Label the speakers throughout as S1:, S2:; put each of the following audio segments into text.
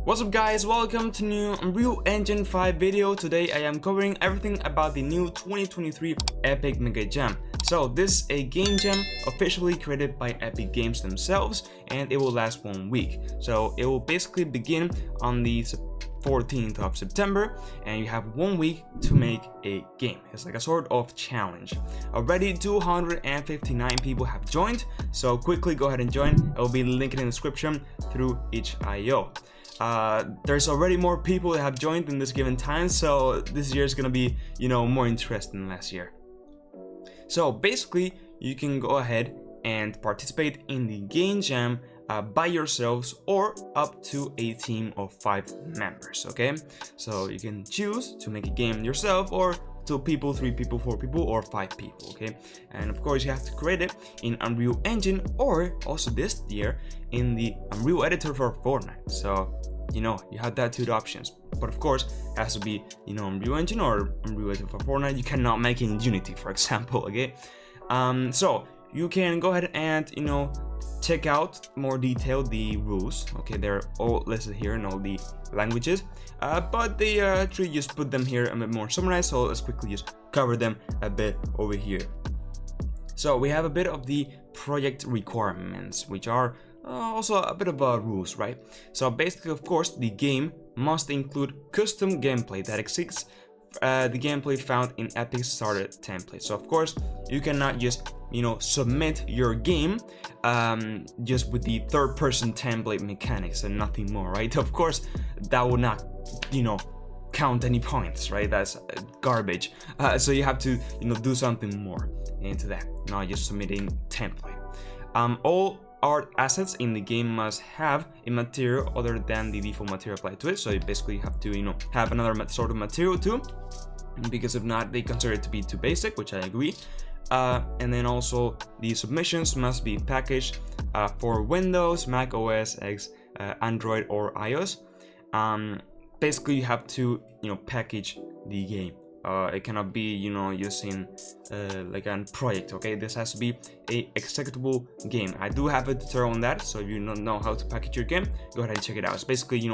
S1: What's up guys, welcome to new Unreal Engine 5 video. Today I am covering everything about the new 2023 Epic MegaJam. So this is a game jam officially created by Epic Games themselves, and it will last 1 week. So it will basically begin on the 14th of September, and you have 1 week to make a game. It's like a sort of challenge. Already 259 people have joined, so quickly go ahead and join. I will be linking in the description through each IO. There's already more people that have joined in this given time, so this year is gonna be, more interesting than last year. So basically, you can go ahead and participate in the game jam by yourselves or up to a team of 5 members. Okay, so you can choose to make a game yourself, or 2 people, 3 people, 4 people, or 5 people. Okay, and of course you have to create it in Unreal Engine, or also this year in the Unreal editor for Fortnite. So you have that 2 options, but of course it has to be Unreal Engine or Unreal editor for Fortnite. You cannot make it in Unity, for example. Okay, so you can go ahead and check out more detailed the rules. Okay, they're all listed here in all the languages, but they actually just put them here a bit more summarized, so let's quickly just cover them a bit over here. So we have a bit of the project requirements, which are also a bit of rules, right? So basically, of course, the game must include custom gameplay that exceeds the gameplay found in Epic's starter template. So of course you cannot just submit your game just with the third-person template mechanics and nothing more, right? Of course that will not count any points, right? That's garbage. So you have to do something more into that, not just submitting template. All art assets in the game must have a material other than the default material applied to it. So you basically have to have another sort of material too, because if not, they consider it to be too basic, which I agree. And then also the submissions must be packaged for Windows, Mac OS X, Android, or iOS. Basically you have to package the game. It cannot be using like a project. Okay, this has to be a executable game. I do have a tutorial on that, so if you don't know how to package your game, go ahead and check it out. It's basically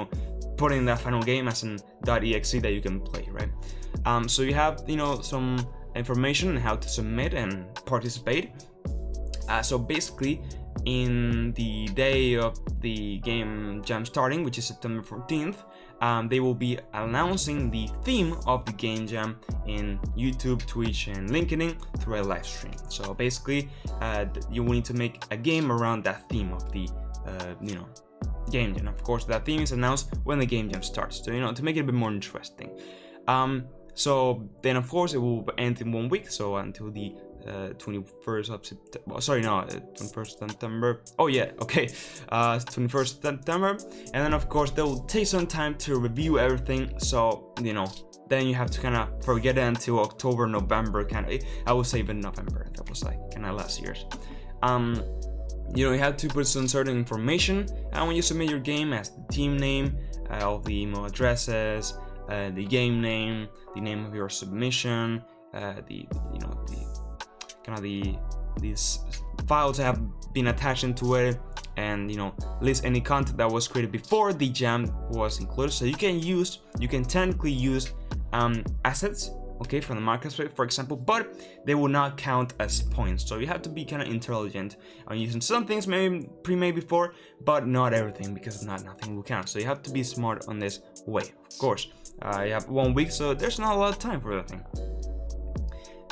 S1: putting that final game as an .exe that you can play, right? So you have some information on how to submit and participate. So basically, in the day of the game jam starting, which is September 14th, they will be announcing the theme of the game jam in YouTube, Twitch, and LinkedIn through a live stream. So basically, you will need to make a game around that theme of the game jam. Of course, that theme is announced when the game jam starts, so to make it a bit more interesting. So then of course it will end in 1 week, so until the 21st of September. Sorry, no, 21st September. Oh yeah, okay, 21st September, and then of course they will take some time to review everything. So then you have to kind of forget it until October, November, I would say even November. That was like kind of last year's. You have to put some certain information when you submit your game, as the team name, all the email addresses, the game name, the name of your submission, these files that have been attached into it, and list any content that was created before the jam was included. So you can technically use assets, okay, from the marketplace, for example, but they will not count as points. So you have to be kind of intelligent on using some things maybe pre-made before, but not everything, because if not, nothing will count. So you have to be smart on this way. Of course, you have 1 week, so there's not a lot of time for everything.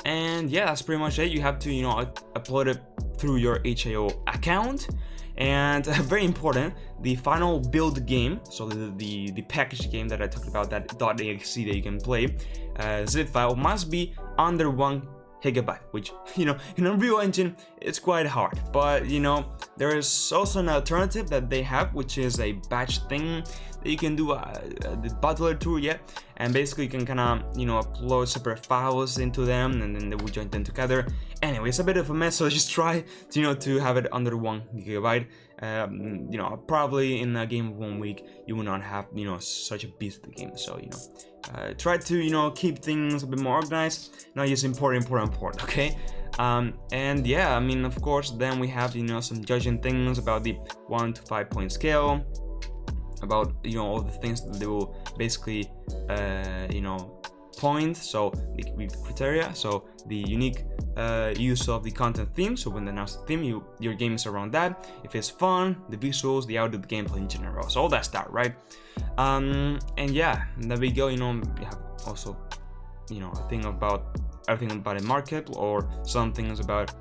S1: And yeah, that's pretty much it. You have to upload it through your HAO account, and very important, the final build game, so the packaged game that I talked about, that .exe that you can play, zip file must be under 1 GB, which in Unreal Engine it's quite hard, but there is also an alternative that they have, which is a batch thing that you can do, the butler tool, yeah, and basically you can kind of upload separate files into them, and then they will join them together. Anyway, it's a bit of a mess, so just try to have it under 1 GB. Probably in a game of 1 week you will not have such a beast of the game, so try to keep things a bit more organized, not just important, okay? And yeah, I mean, of course, then we have some judging things about the 1 to 5 point scale. about all the things that they will basically point. So they can be criteria, so the unique use of the content theme. So when they announce the theme, your game is around that. If it's fun, the visuals, the audio, the gameplay in general, so all that stuff, right? And yeah, there we go. We have also a thing about everything about a market, or some things about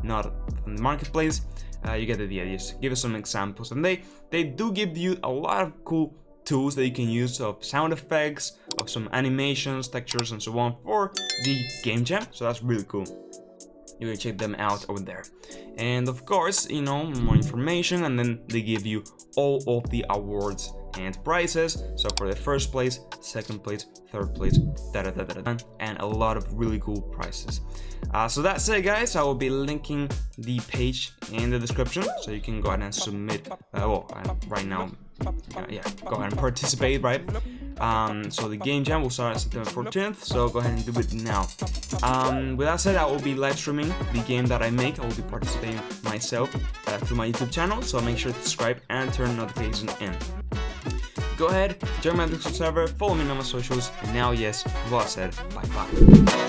S1: not in the marketplace. You get the idea. Just give us some examples, and they do give you a lot of cool tools that you can use, of sound effects, of some animations, textures, and so on for the game jam. So that's really cool. You can check them out over there. And of course, more information, and then they give you all of the awards and prizes. So for the first place, second place, third place, and a lot of really cool prizes. So that's it, guys. I will be linking the page in the description, so you can go ahead and submit. Right now, yeah, go ahead and participate, right? So the game jam will start on September 14th, so go ahead and do it now. With that said, I will be live streaming the game that I make. I will be participating myself through my YouTube channel, so make sure to subscribe and turn notifications in. Go ahead, join my Discord server, follow me on my socials, and now, yes, well said, bye bye.